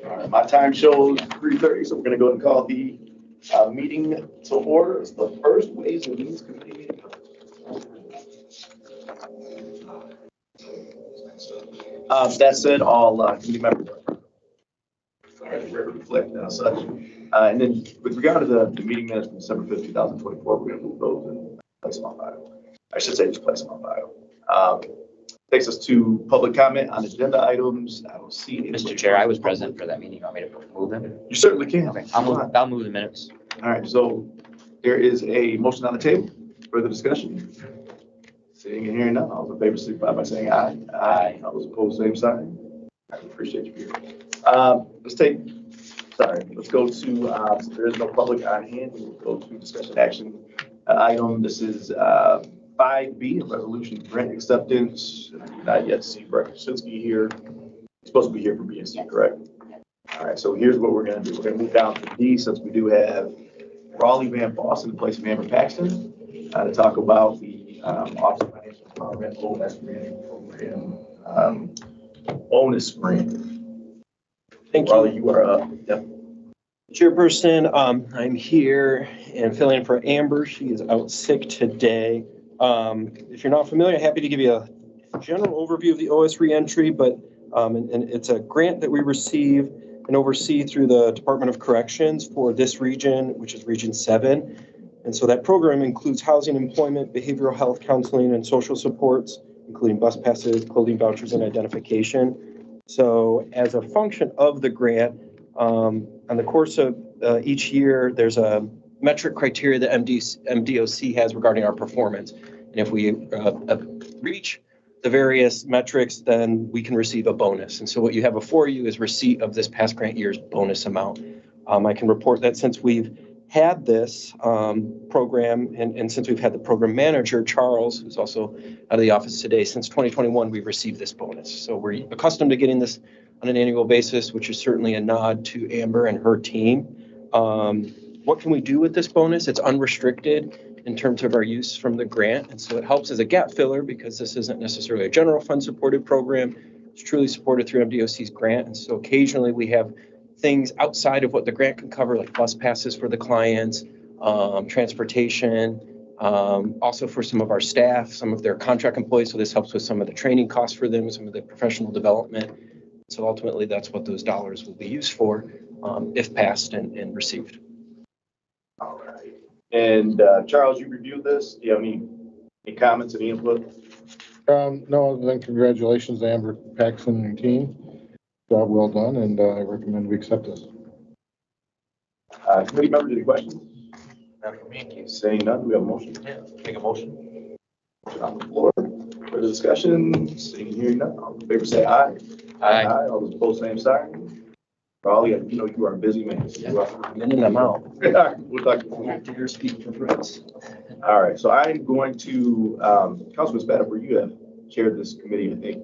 All right, my time shows 3:30, so we're going to go ahead and call the meeting to order. It's the first Ways and Means Committee meeting. That said, all committee members are reflect as such. And then with regard to the meeting minutes from December 5th, 2024, we're going to move those and place them on file. I should say just place them on file. Takes us to public comment on agenda items. I don't see any. Mr. Chair, I was present for that meeting. You want me to move them? You certainly can. Okay, I'll move the minutes. All right, so there is a motion on the table. Further discussion? Seeing and hearing none, all those in favor signify by saying aye. Aye. All those opposed, same sign. I appreciate you here. Let's go to, there is no public on hand. We'll go to discussion action item. This is 5B, a resolution grant acceptance. I do not yet see Brett Kuczynski here. He's supposed to be here for BSC, correct? All right, so here's what we're going to do. We're going to move down to D since we do have Raleigh Van Boston in place of Amber Paxton to talk about the Office of Financial Empowerment OS program bonus grant. Thank you. Raleigh, you are up. Yep. Chairperson, I'm here and filling in for Amber. She is out sick today. If you're not familiar, happy to give you a general overview of the OS reentry, but and it's a grant that we receive and oversee through the Department of Corrections for this region, which is Region 7. And so that program includes housing, employment, behavioral health counseling, and social supports, including bus passes, clothing vouchers, and identification. So as a function of the grant, on the course of each year, there's a metric criteria that MDOC has regarding our performance. And if we reach the various metrics, then we can receive a bonus. And so what you have before you is receipt of this past grant year's bonus amount. I can report that since we've had this program and since we've had the program manager, Charles, who's also out of the office today, since 2021, we've received this bonus. So we're accustomed to getting this on an annual basis, which is certainly a nod to Amber and her team. What can we do with this bonus? It's unrestricted in terms of our use from the grant. And so it helps as a gap filler because this isn't necessarily a general fund supported program. It's truly supported through MDOC's grant. And so occasionally we have things outside of what the grant can cover, like bus passes for the clients, transportation, also for some of our staff, some of their contract employees. So this helps with some of the training costs for them, some of the professional development. So ultimately that's what those dollars will be used for if passed and received. All right. And Charles, you reviewed this. Do you have any comments, any input? No, other than congratulations to Amber Paxton and her team. Job well done, and I recommend we accept this. Committee members, any questions? Not for me. Saying none, do we have a motion? Yeah, make a motion. On the floor. For the discussion, seeing hearing none, all in favor say aye. Aye. All those opposed, same sign. Raleigh, you know you are a busy man. I'm in and I'm out. We'll talk. Not to your speak for Brits. All right, so I'm going to, Councilman Spatafor, you have chaired this committee, I think,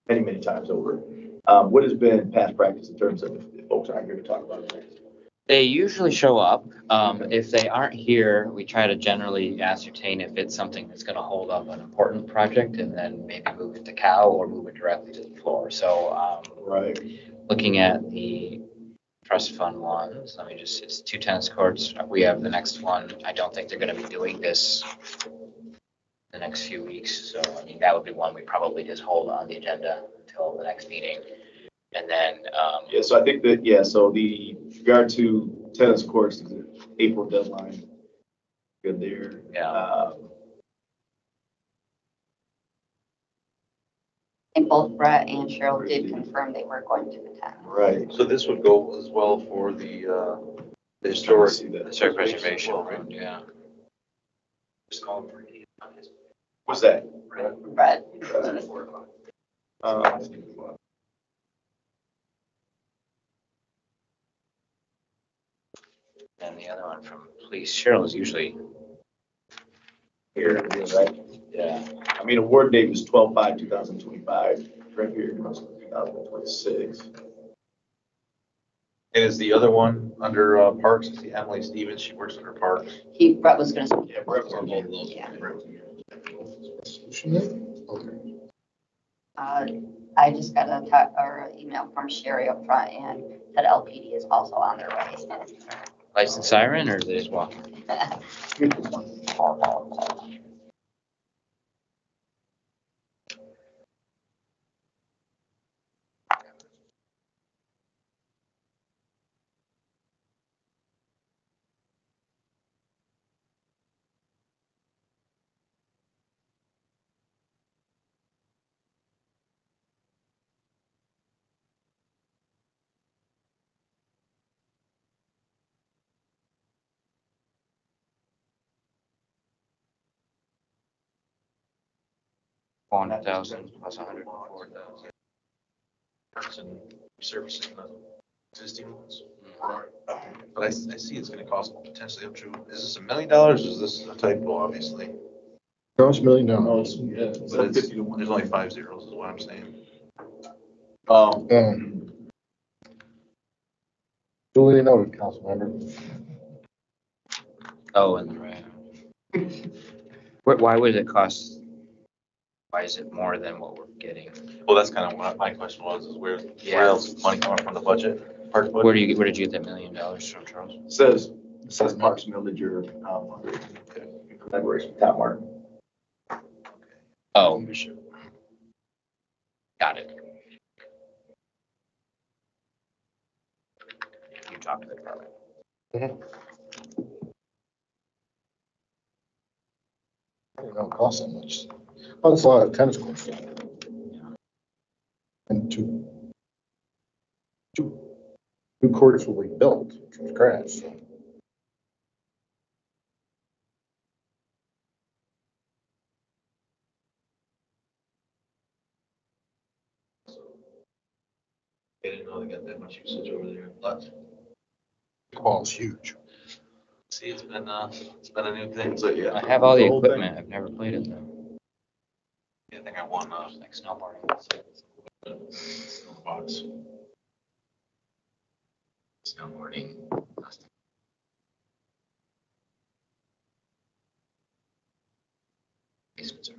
many times over. What has been past practice in terms of if folks aren't here to talk about it? They usually show up. If they aren't here, we try to generally ascertain if it's something that's going to hold up an important project and then maybe move it to Cal or move it directly to the floor. So Right. Looking at the trust fund ones, it's 2 tennis courts. We have the next one. I don't think they're going to be doing this the next few weeks. So that would be one we probably just hold on the agenda until the next meeting. And then Yeah, so I think that, so the regard to tennis courts, is it April deadline. Good there. Yeah. I think both Brett and Cheryl did confirm they were going to attend. Right. So this would go as well for the historic preservation. Right? Yeah. What's that? Brett. And the other one from police, Cheryl is usually Here, right? Yeah. I mean, award date was 12/5/2025. Right here, 2026. And is the other one under Parks? It's the Emily Stevens. She works under Parks. Brett was going to speak. Yeah, Brett for both of those. Yeah. Resolution there? Okay. I just got a or an email from Sherry up front and that LPD is also on their way. License siren or they just walking? $400,000 plus $104,000. And servicing the existing ones. But I see it's gonna cost potentially up to, is this $1 million? Is this a typo, obviously? Cost $1 million. No, it's, yeah, it's But it's, 50 to 1. there's only 5 zeros is what I'm saying. Duly noted, Councilmember. Oh, and right. Why would it cost? Why is it more than what we're getting? Well, that's kind of what my question was, is where Yeah. else is money coming from the budget? Parks budget? Where did you get that $1 million from, Charles? Says Parks Millage or, in collaboration with Top Mark. Oh, sure. Got it. You talked to the department. I didn't know it cost that much. Oh, that's a lot of tennis courts. And two courts will be built from scratch. So. I didn't know they got that much usage over there. But Ball's huge. see, it's been a new thing, so yeah. I have all the The whole thing. equipment. I've never played it though. I think I won, Like snowboarding. box. Snowboarding. Basements are-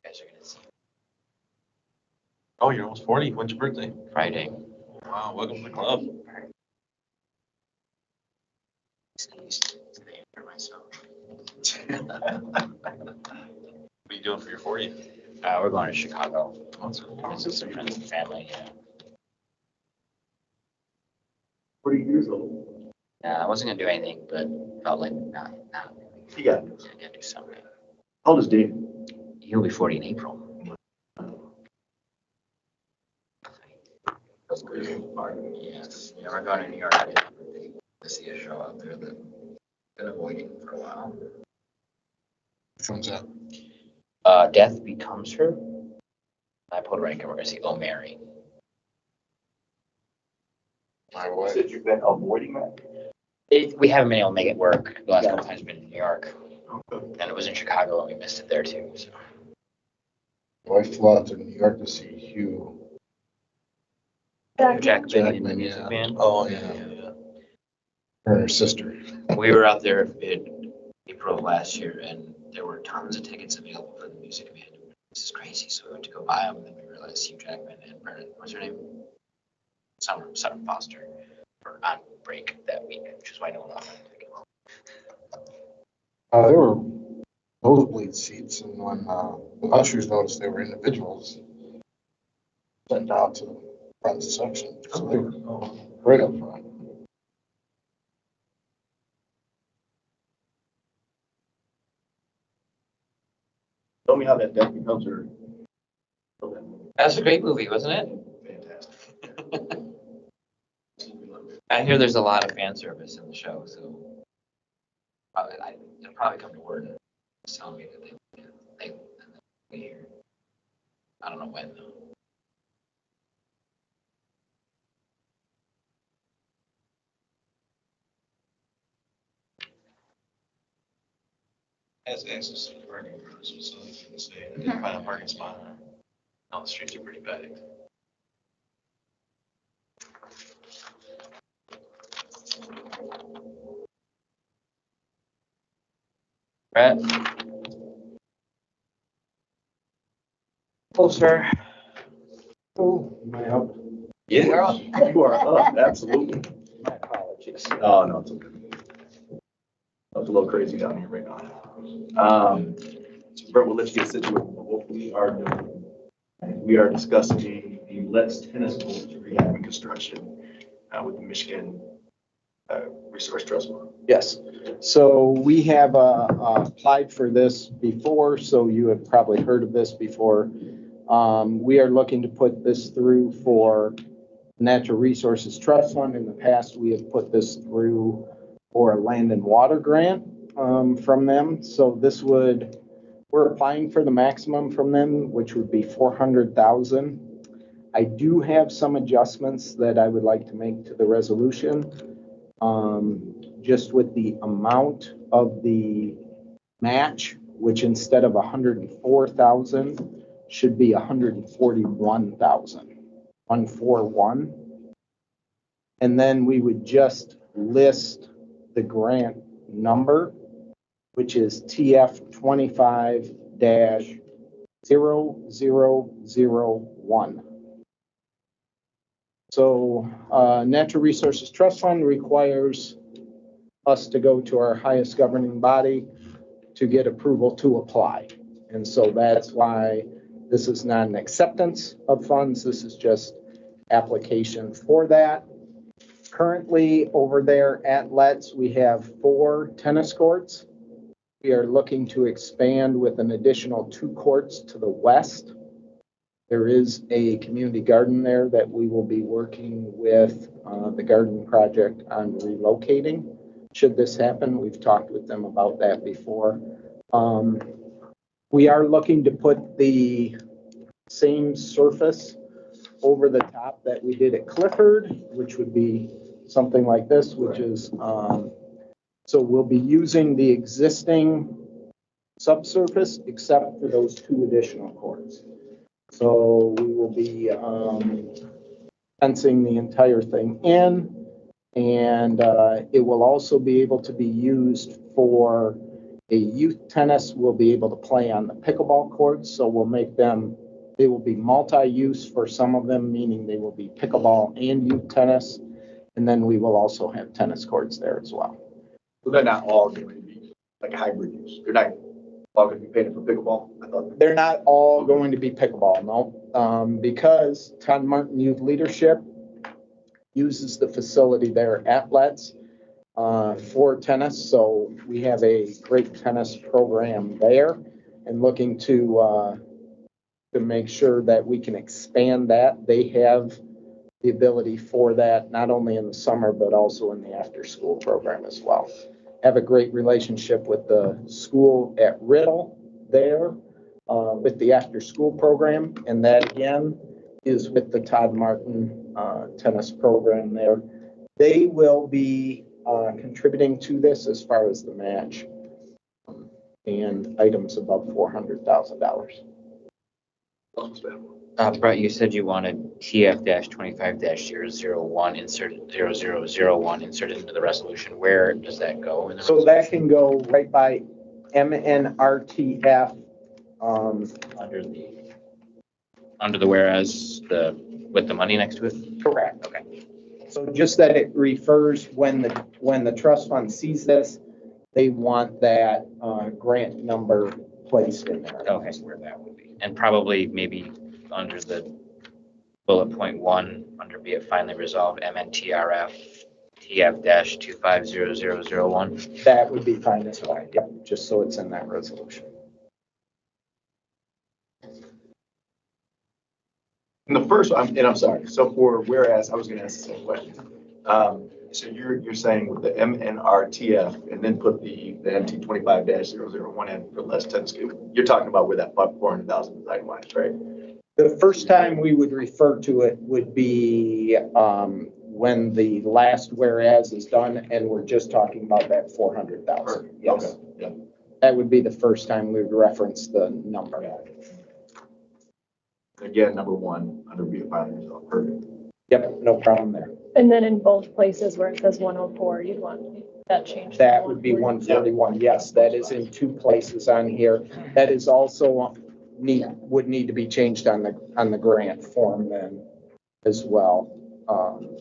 You guys are gonna see Oh, you're almost 40. When's your birthday? Friday. Wow, welcome to the club. For myself. What are you doing for your 40th? We're going to Chicago. That's cool. Visit some friends and family. Yeah. 40 years old. I wasn't gonna do anything, but felt like not. You got I gotta do something. How old is Dave? He'll be 40 in April. Yes. Yeah, we're going to New York to see a show out there that been avoiding for a while. Which one's that? Death Becomes Her. I Puerto Rican. We're gonna see Oh Mary. My You wife. said you've been avoiding that? We haven't been able to make it work. The last Yeah. couple times been in New York, Okay. and it was in Chicago, and we missed it there too. So. My wife flew out to New York to see Hugh. Jackman in the Jackman, music yeah. band. Oh, Yeah. yeah. Her and her sister. We were out there in April of last year, and there were tons of tickets available for the music band. this is crazy. So we went to go buy them, and then we realized Hugh Jackman and Brennan, what's her name? Summer Foster were on break that week, which is why no one wanted to take them. There were nosebleed seats, and when the ushers noticed they were individuals, sent out to the front section, so they were right up front. Tell me how that deck becomes her. That's a great movie, wasn't it? Fantastic. I hear there's a lot of fan service in the show, so they'll probably come to word and tell me that they hear. I don't know when though. Has access to the parking garage, so they can say, I didn't find a parking spot. All the streets are pretty packed. Brett? Closer. Oh, am I up? Yes, you are up, absolutely. My apologies. Oh, no, it's okay. It's a little crazy down here right now. So Brett, we'll let you get situated. What we are doing, we are discussing the Let's Tennis Court rehab and construction with the Michigan Resource Trust Fund. Yes, so we have applied for this before, so you have probably heard of this before. We are looking to put this through for Natural Resources Trust Fund. In the past, we have put this through for a land and water grant from them. So this would, we're applying for the maximum from them, which would be $400,000. I do have some adjustments that I would like to make to the resolution. Just with the amount of the match, which instead of 104,000 should be 141,000, 141. And then we would just list the grant number, which is TF 25-0001. So Natural Resources Trust Fund requires us to go to our highest governing body to get approval to apply. And so that's why this is not an acceptance of funds. This is just application for that. Currently over there at Let's, we have 4 tennis courts. We are looking to expand with an additional 2 courts to the west. There is a community garden there that we will be working with the garden project on relocating. Should this happen, we've talked with them about that before. We are looking to put the same surface over the top that we did at Clifford, which would be something like this, which is, so we'll be using the existing subsurface except for those 2 additional courts. So we will be fencing the entire thing in, and it will also be able to be used for a youth tennis. We'll be able to play on the pickleball courts, so we'll make them, they will be multi-use for some of them, meaning they will be pickleball and youth tennis. And then we will also have tennis courts there as well. So they're not all going to be like a hybrid use. They're not all going to be painted for pickleball. I thought. They're not all going to be pickleball, no, because Todd Martin Youth Leadership uses the facility there at Let's for tennis. So we have a great tennis program there, and looking to make sure that we can expand that. They have the ability for that, not only in the summer, but also in the after-school program as well. Have a great relationship with the school at Riddle there with the after-school program. And that, again, is with the Todd Martin tennis program there. They will be contributing to this as far as the match and items above $400,000. Brett, you said you wanted TF-25-001 inserted, 0001 inserted into the resolution. Where does that go? In the So that can go right by MNRTF Under the whereas, with the money next to it? Correct. Okay. So just that it refers when the trust fund sees this, they want that grant number placed in there. Okay, where that would be. And probably maybe under the bullet point 1, under be it finally resolved, MNTRF TF-250001. That would be fine as well. Yep, just so it's in that resolution. And the first, I'm sorry, so for whereas, I was gonna ask the same question. So you're saying with the MNRTF and then put the MT 25-001 in for less tennis, you're talking about where that 400,000 is itemized, right? The first time we would refer to it would be when the last whereas is done and we're just talking about that 400,000. Yes. Okay, yeah. That would be the first time we would reference the number. Again, number 1, under be it finally resolved, perfect. Yep, no problem there. And then in both places where it says 104, you'd want that changed. to That would be 140. 141. Yes, that is in 2 places on here. That is also would need to be changed on the grant form then as well,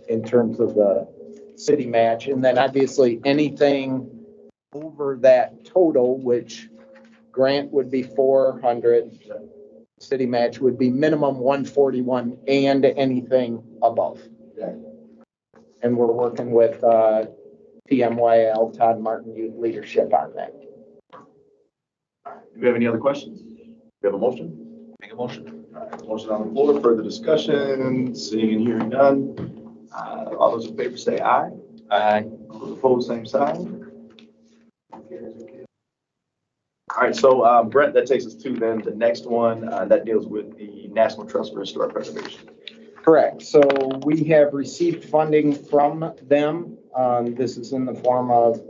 in terms of the city match. And then obviously anything over that total, which grant would be 400, city match would be minimum 141 and anything above. Okay. And we're working with TMYL, Todd Martin Youth Leadership on that. Do we have any other questions? We have a motion? Make a motion. All right, motion on the floor, further discussion, seeing and hearing none. All those in favor say aye. Aye. All those opposed, same sign. All right, so Brent, that takes us to then the next one that deals with the National Trust for Historic Preservation. Correct. So we have received funding from them. This is in the form of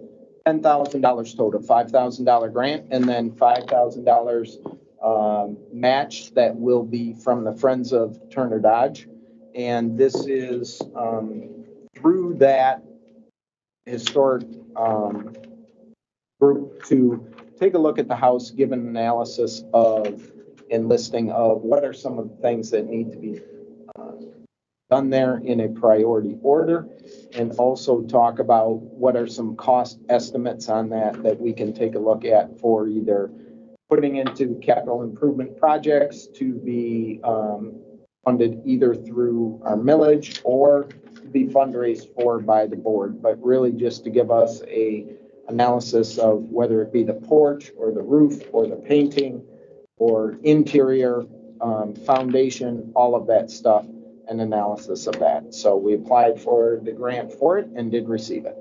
$10,000 total, $5,000 grant, and then $5,000 match that will be from the Friends of Turner Dodge. And this is through that historic group to take a look at the house, give an analysis of and listing of what are some of the things that need to be done there in a priority order, and also talk about what are some cost estimates on that we can take a look at for either putting into capital improvement projects to be funded either through our millage or to be fundraised for by the board, but really just to give us a analysis of whether it be the porch or the roof or the painting or interior foundation, all of that stuff, an analysis of that. So we applied for the grant for it and did receive it.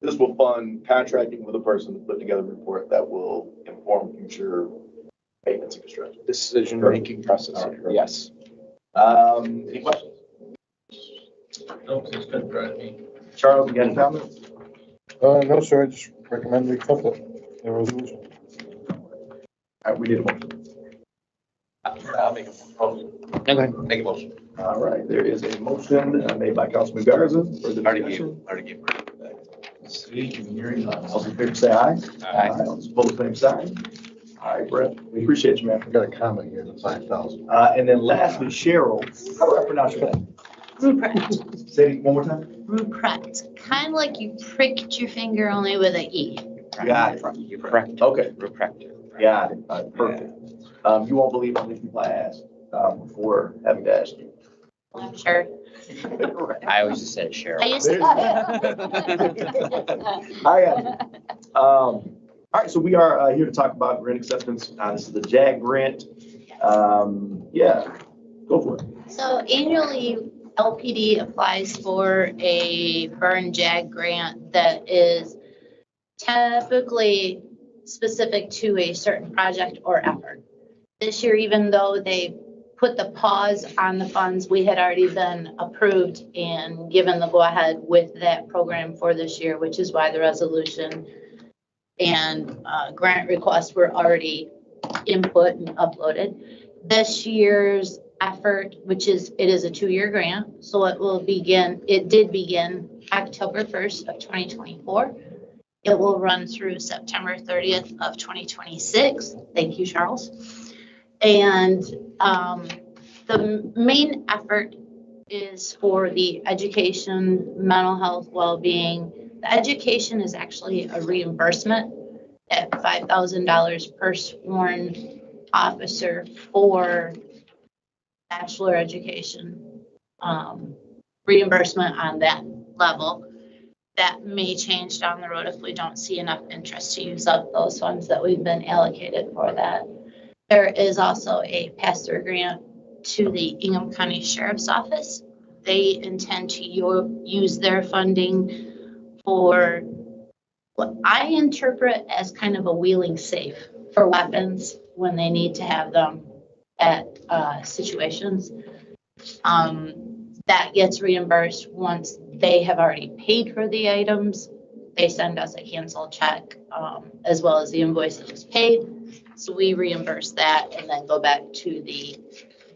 This will fund contracting with a person to put together a report that will inform future maintenance and construction. Decision-making process here, yes. Any questions? No, it's good, right? Charles, you got any comments? No, sir, I just recommend we accept it, the resolution. All right, we need a motion. I'll make a motion. Okay. Make a motion. All right, there is a motion made by Councilman Garza for the Already gave, discussion. already gave. Speaking, hearing none. All those in favor say aye. Aye. All those opposed, same sign. All right, Brett, we appreciate you, man. I got a comment here, the 5,000. And then lastly, Cheryl, how do I pronounce your name? Rupert. Say it one more time. Rupert. Kind of like you pricked your finger only with an E. Got it. You correct. Okay, Correct. got it. All right, perfect. You won't believe how many people I asked before having to ask you. I'm sure. I always just said I Cheryl. used to. I got you. All right, so we are here to talk about grant acceptance. This is the JAG grant. Yeah, go for it. So annually, LPD applies for a burn JAG grant that is typically specific to a certain project or effort. This year, even though they put the pause on the funds, we had already been approved and given the go-ahead with that program for this year, which is why the resolution and grant requests were already input and uploaded. This year's effort, it is a 2-year grant, so it did begin October 1st of 2024. It will run through September 30th of 2026. Thank you, Charles. And the main effort is for the education, mental health, well-being. The education is actually a reimbursement at $5,000 per sworn officer for bachelor education, reimbursement on that level. That may change down the road if we don't see enough interest to use up those funds that we've been allocated for that. There is also a pass-through grant to the Ingham County Sheriff's Office. They intend to use their funding for what I interpret as kind of a wheeling safe for weapons when they need to have them at situations. That gets reimbursed once they have already paid for the items. They send us a canceled check as well as the invoice that was paid. So we reimburse that and then go back to the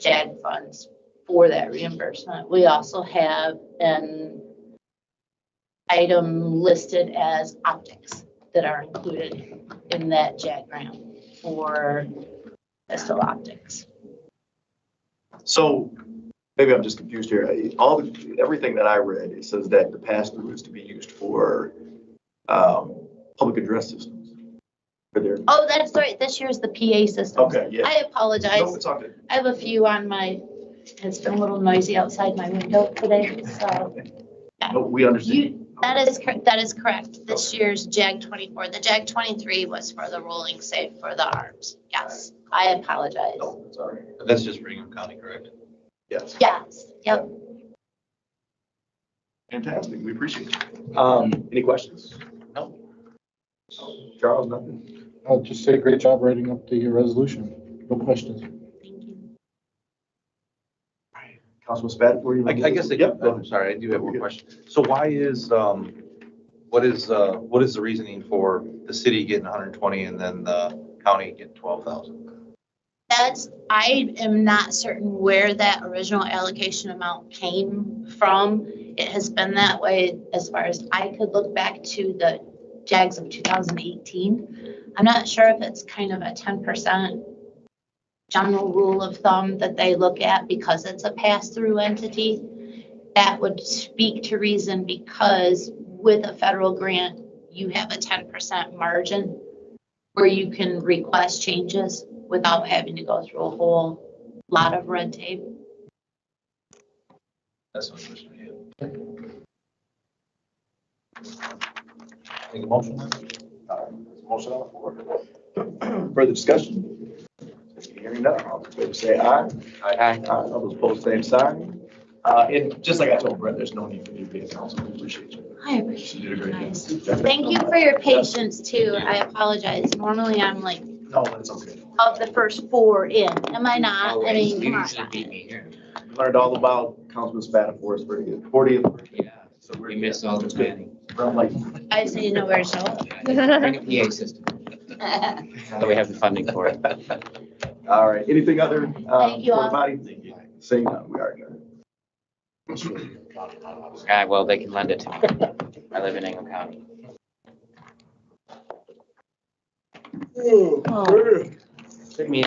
JAG funds for that reimbursement. We also have an item listed as optics that are included in that JAG grant for pistol optics. So maybe I'm just confused here. Everything that I read, it says that the pass-through is to be used for public address systems. Oh, that's right. This year's the PA system. Okay, yeah. I apologize. No, it's all good. I have a few on my, it's been a little noisy outside my window today, so. No, we understand. That is correct. This year's JAG 24. The JAG 23 was for the rolling safe for the arms. Yes, I apologize. No, it's all right. That's just for Ingham County, correct? Yes. Yes, yep. Fantastic. We appreciate it. Any questions? No. Charles, nothing? I'll just say great job writing up the resolution. No questions. Thank you. Councilman Spatafor, I guess, Yep. I'm sorry, I do have one question. So why is, what is the reasoning for the city getting 120 and then the county getting 12,000? I am not certain where that original allocation amount came from. It has been that way as far as I could look back to the JAGs of 2018. I'm not sure if it's kind of a 10% general rule of thumb that they look at because it's a pass-through entity. That would speak to reason because with a federal grant, you have a 10% margin where you can request changes without having to go through a whole lot of red tape. That's what I'm Make a motion? Motion on the floor. Further discussion? Hearing none, all in favor say aye. Aye. All those opposed, same sign. And just like I told Brett, there's no need for you to be a council. We appreciate you. I appreciate You did a it, great guys. job. Thank you for your patience too. I apologize. Normally I'm like No, that's okay. of the first four in. Am I not? I Always. mean, You come usually beat on. me here. We learned all about Councilman Spatafor's 40th. Yeah. So We missed all the planning. I'm like, I say nowhere to show up. Bring a PA system. So we have the funding for it. all right, anything other? Thank you all. Body? Saying none, we are adjourned. Well, they can lend it to me. I live in Ingham County. Oh. Took me